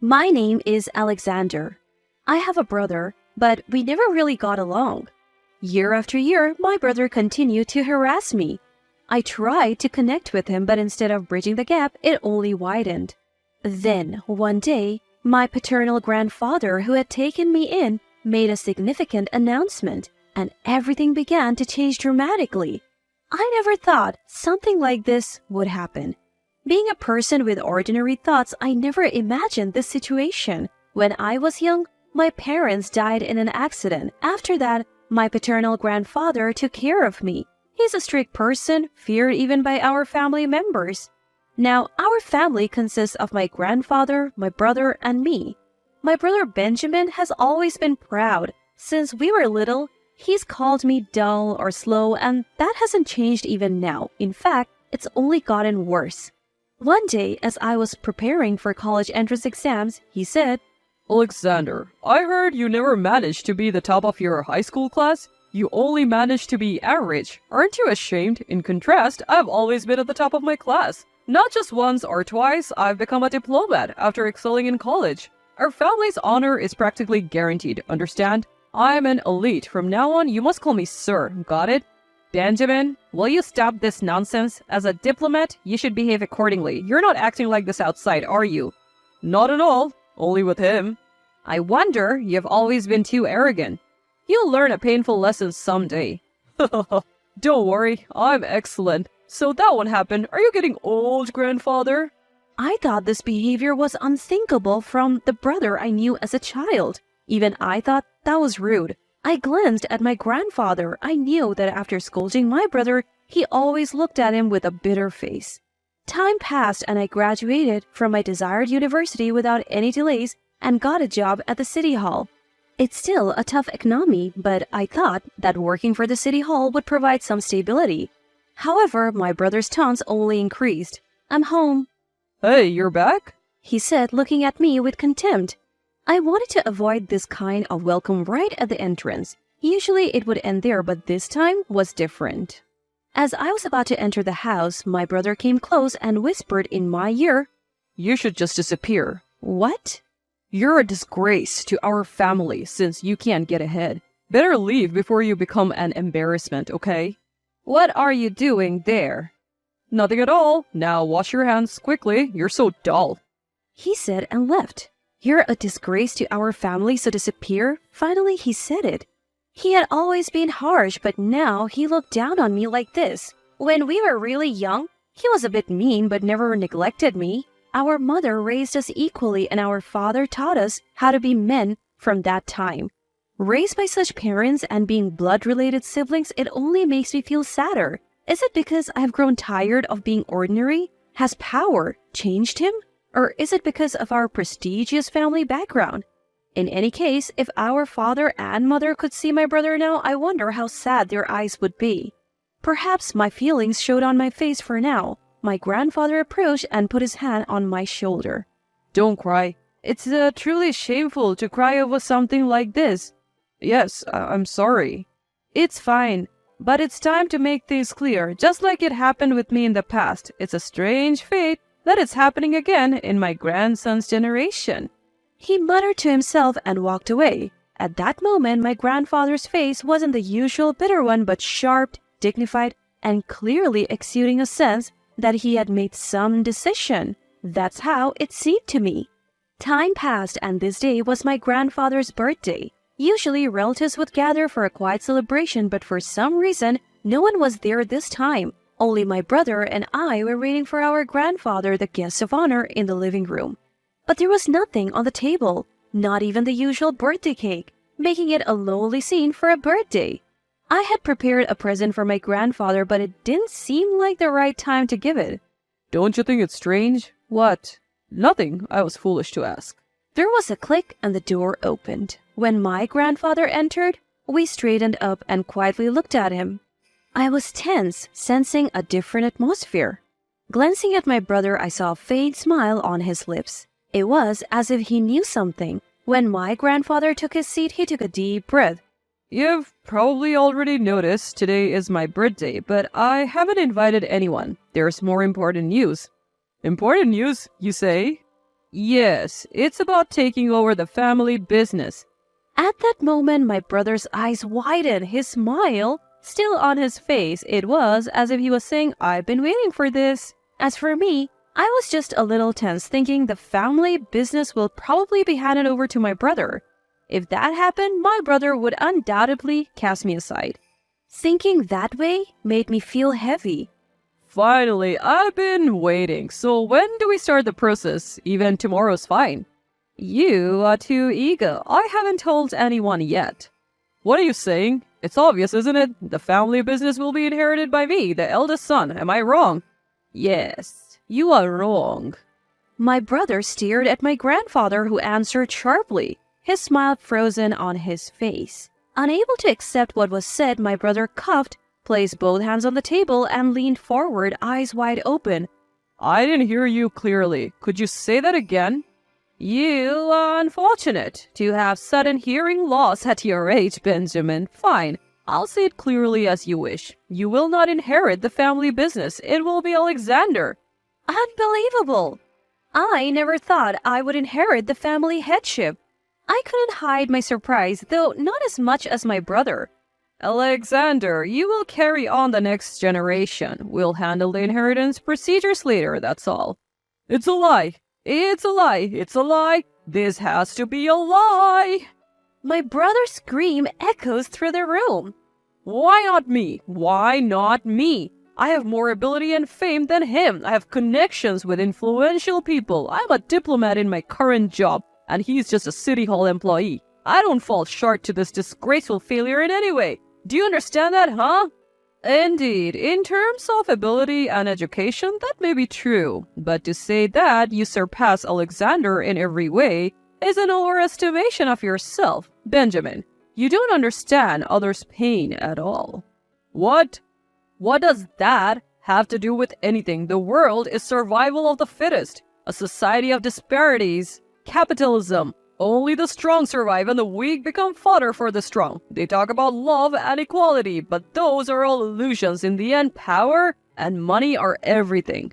My name is Alexander. I have a brother, but we never really got along. Year after year, my brother continued to harass me. I tried to connect with him, but instead of bridging the gap, it only widened. Then, one day, my paternal grandfather, who had taken me in, made a significant announcement, and everything began to change dramatically. I never thought something like this would happen. Being a person with ordinary thoughts, I never imagined this situation. When I was young, my parents died in an accident. After that, my paternal grandfather took care of me. He's a strict person, feared even by our family members. Now, our family consists of my grandfather, my brother, and me. My brother Benjamin has always been proud. Since we were little, he's called me dull or slow, and that hasn't changed even now. In fact, it's only gotten worse. One day, as I was preparing for college entrance exams, he said, Alexander, I heard you never managed to be the top of your high school class. You only managed to be average. Aren't you ashamed? In contrast, I've always been at the top of my class. Not just once or twice, I've become a diplomat after excelling in college. Our family's honor is practically guaranteed, understand? I'm an elite. From now on, you must call me sir. Got it? Benjamin, will you stop this nonsense? As a diplomat, you should behave accordingly. You're not acting like this outside, are you? Not at all. Only with him. I wonder, you've always been too arrogant. You'll learn a painful lesson someday. Don't worry, I'm excellent. So that won't happen. Are you getting old, grandfather? I thought this behavior was unthinkable from the brother I knew as a child. Even I thought that was rude. I glanced at my grandfather. I knew that after scolding my brother, he always looked at him with a bitter face. Time passed and I graduated from my desired university without any delays and got a job at the city hall. It's still a tough economy, but I thought that working for the city hall would provide some stability. However, my brother's taunts only increased. I'm home. Hey, you're back? He said, looking at me with contempt. I wanted to avoid this kind of welcome right at the entrance. Usually it would end there, but this time was different. As I was about to enter the house, my brother came close and whispered in my ear, You should just disappear. What? You're a disgrace to our family since you can't get ahead. Better leave before you become an embarrassment, okay? What are you doing there? Nothing at all. Now wash your hands quickly. You're so dull. He said and left. You're a disgrace to our family, so disappear? Finally, he said it. He had always been harsh, but now he looked down on me like this. When we were really young, he was a bit mean but never neglected me. Our mother raised us equally and our father taught us how to be men from that time. Raised by such parents and being blood-related siblings, it only makes me feel sadder. Is it because I've grown tired of being ordinary? Has power changed him? Or is it because of our prestigious family background? In any case, if our father and mother could see my brother now, I wonder how sad their eyes would be. Perhaps my feelings showed on my face for now. My grandfather approached and put his hand on my shoulder. Don't cry. It's truly shameful to cry over something like this. Yes, I'm sorry. It's fine. But it's time to make things clear. Just like it happened with me in the past, it's a strange fate that it's happening again in my grandson's generation. He muttered to himself and walked away. At that moment, my grandfather's face wasn't the usual bitter one, but sharp, dignified, and clearly exuding a sense that he had made some decision. That's how it seemed to me. Time passed, and this day was my grandfather's birthday. Usually, relatives would gather for a quiet celebration, but for some reason, no one was there this time. Only my brother and I were waiting for our grandfather, the guest of honor, in the living room. But there was nothing on the table, not even the usual birthday cake, making it a lonely scene for a birthday. I had prepared a present for my grandfather, but it didn't seem like the right time to give it. Don't you think it's strange? What? Nothing. I was foolish to ask. There was a click and the door opened. When my grandfather entered, we straightened up and quietly looked at him. I was tense, sensing a different atmosphere. Glancing at my brother, I saw a faint smile on his lips. It was as if he knew something. When my grandfather took his seat, he took a deep breath. You've probably already noticed today is my birthday, but I haven't invited anyone. There's more important news. Important news, you say? Yes, it's about taking over the family business. At that moment, my brother's eyes widened, his smile still on his face. It was as if he was saying, I've been waiting for this. As for me, I was just a little tense, thinking the family business will probably be handed over to my brother. If that happened, my brother would undoubtedly cast me aside. Thinking that way made me feel heavy. Finally, I've been waiting. So when do we start the process? Even tomorrow's fine. You are too eager. I haven't told anyone yet. What are you saying? It's obvious, isn't it? The family business will be inherited by me, the eldest son. Am I wrong? Yes, you are wrong. My brother stared at my grandfather, who answered sharply, his smile frozen on his face. Unable to accept what was said, my brother coughed, placed both hands on the table, and leaned forward, eyes wide open. I didn't hear you clearly. Could you say that again? You are unfortunate to have sudden hearing loss at your age, Benjamin. Fine, I'll say it clearly as you wish. You will not inherit the family business. It will be Alexander. Unbelievable! I never thought I would inherit the family headship. I couldn't hide my surprise, though not as much as my brother. Alexander, you will carry on the next generation. We'll handle the inheritance procedures later, that's all. It's a lie. It's a lie. It's a lie. This has to be a lie. My brother's scream echoes through the room. Why not me? Why not me? I have more ability and fame than him. I have connections with influential people. I'm a diplomat in my current job, and he's just a city hall employee. I don't fall short to this disgraceful failure in any way. Do you understand that, huh? Indeed, in terms of ability and education, that may be true. But to say that you surpass Alexander in every way is an overestimation of yourself. Benjamin, you don't understand others' pain at all. What? What does that have to do with anything? The world is survival of the fittest, a society of disparities, capitalism. Only the strong survive and the weak become fodder for the strong. They talk about love and equality, but those are all illusions. In the end, power and money are everything.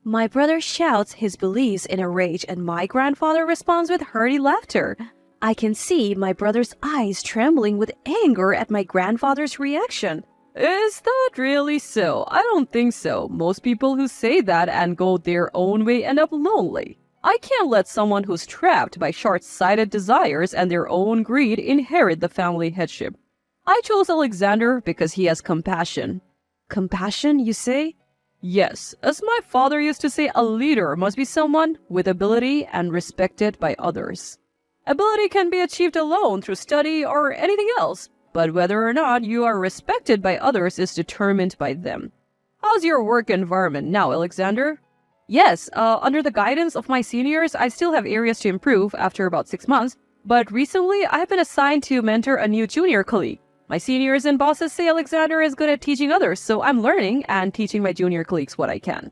My brother shouts his beliefs in a rage, and my grandfather responds with hearty laughter. I can see my brother's eyes trembling with anger at my grandfather's reaction. Is that really so? I don't think so. Most people who say that and go their own way end up lonely. I can't let someone who's trapped by short-sighted desires and their own greed inherit the family headship. I chose Alexander because he has compassion. Compassion, you say? Yes, as my father used to say, a leader must be someone with ability and respected by others. Ability can be achieved alone through study or anything else, but whether or not you are respected by others is determined by them. How's your work environment now, Alexander? Yes, under the guidance of my seniors, I still have areas to improve after about 6 months, but recently I have been assigned to mentor a new junior colleague. My seniors and bosses say Alexander is good at teaching others, so I'm learning and teaching my junior colleagues what I can.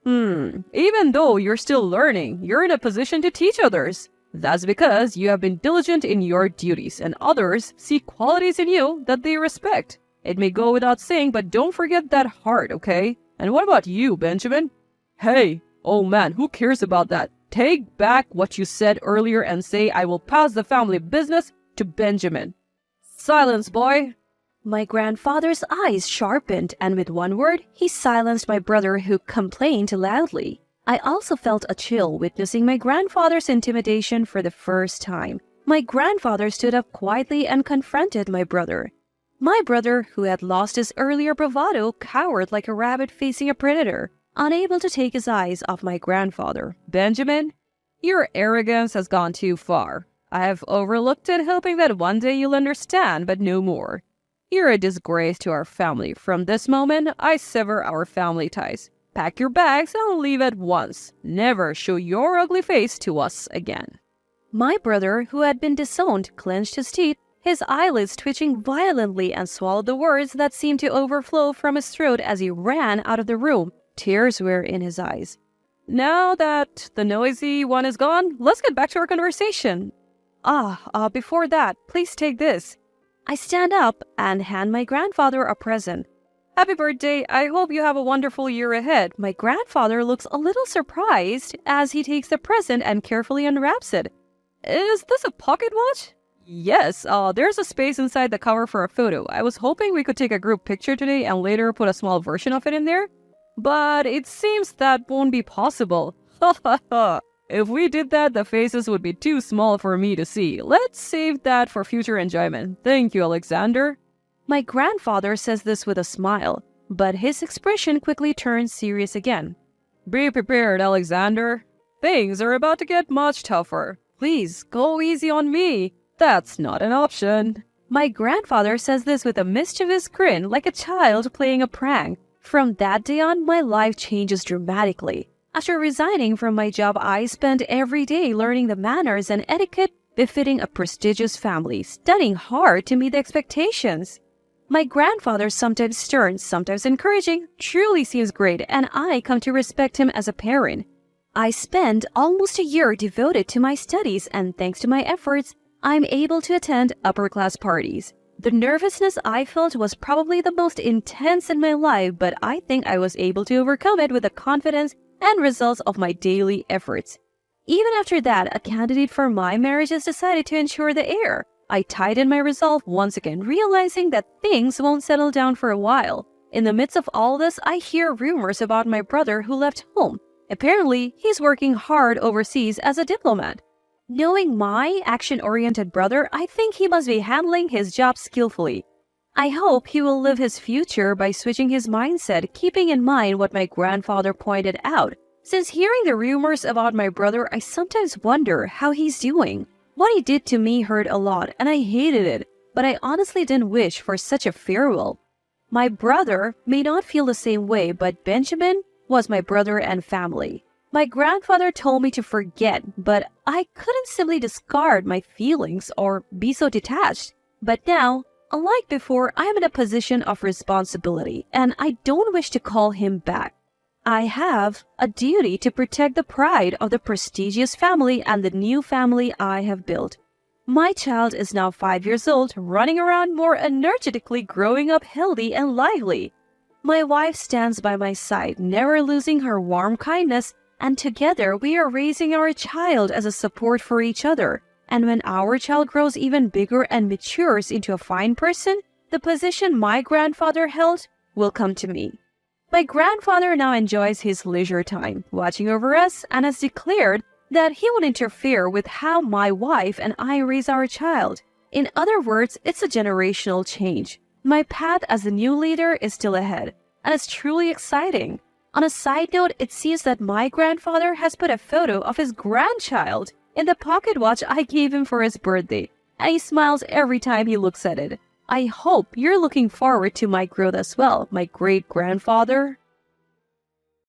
Even though you're still learning, you're in a position to teach others. That's because you have been diligent in your duties, and others see qualities in you that they respect. It may go without saying, but don't forget that heart, okay? And what about you, Benjamin? Hey, oh man, who cares about that? Take back what you said earlier and say I will pass the family business to Benjamin. Silence, boy. My grandfather's eyes sharpened, and with one word, he silenced my brother, who complained loudly. I also felt a chill witnessing my grandfather's intimidation for the first time. My grandfather stood up quietly and confronted my brother. My brother, who had lost his earlier bravado, cowered like a rabbit facing a predator, unable to take his eyes off my grandfather. Benjamin, your arrogance has gone too far. I have overlooked it, hoping that one day you'll understand, but no more. You're a disgrace to our family. From this moment, I sever our family ties. Pack your bags and leave at once. Never show your ugly face to us again. My brother, who had been disowned, clenched his teeth, his eyelids twitching violently, and swallowed the words that seemed to overflow from his throat as he ran out of the room. Tears were in his eyes. Now that the noisy one is gone, let's get back to our conversation. Before that, please take this. I stand up and hand my grandfather a present. Happy birthday. I hope you have a wonderful year ahead. My grandfather looks a little surprised as he takes the present and carefully unwraps it. Is this a pocket watch? Yes, there's a space inside the cover for a photo. I was hoping we could take a group picture today and later put a small version of it in there. But it seems that won't be possible. Ha ha ha. If we did that, the faces would be too small for me to see. Let's save that for future enjoyment. Thank you, Alexander. My grandfather says this with a smile, but his expression quickly turns serious again. Be prepared, Alexander. Things are about to get much tougher. Please, go easy on me. That's not an option. My grandfather says this with a mischievous grin, like a child playing a prank. From that day on, my life changes dramatically. After resigning from my job, I spent every day learning the manners and etiquette befitting a prestigious family, studying hard to meet the expectations. My grandfather, sometimes stern, sometimes encouraging, truly seems great, and I come to respect him as a parent. I spent almost a year devoted to my studies, and thanks to my efforts, I'm able to attend upper-class parties. The nervousness I felt was probably the most intense in my life, but I think I was able to overcome it with the confidence and results of my daily efforts. Even after that, a candidate for my marriage has decided to ensure the heir. I tightened my resolve once again, realizing that things won't settle down for a while. In the midst of all this, I hear rumors about my brother who left home. Apparently, he's working hard overseas as a diplomat. Knowing my action-oriented brother, I think he must be handling his job skillfully. I hope he will live his future by switching his mindset, keeping in mind what my grandfather pointed out. Since hearing the rumors about my brother, I sometimes wonder how he's doing. What he did to me hurt a lot, and I hated it, but I honestly didn't wish for such a farewell. My brother may not feel the same way, but Benjamin was my brother and family. My grandfather told me to forget, but I couldn't simply discard my feelings or be so detached. But now, unlike before, I am in a position of responsibility, and I don't wish to call him back. I have a duty to protect the pride of the prestigious family and the new family I have built. My child is now 5 years old, running around more energetically, growing up healthy and lively. My wife stands by my side, never losing her warm kindness, and together we are raising our child as a support for each other. And when our child grows even bigger and matures into a fine person, the position my grandfather held will come to me. My grandfather now enjoys his leisure time, watching over us, and has declared that he won't interfere with how my wife and I raise our child. In other words, it's a generational change. My path as a new leader is still ahead, and it's truly exciting. On a side note, it seems that my grandfather has put a photo of his grandchild in the pocket watch I gave him for his birthday, and he smiles every time he looks at it. I hope you're looking forward to my growth as well, my great-grandfather.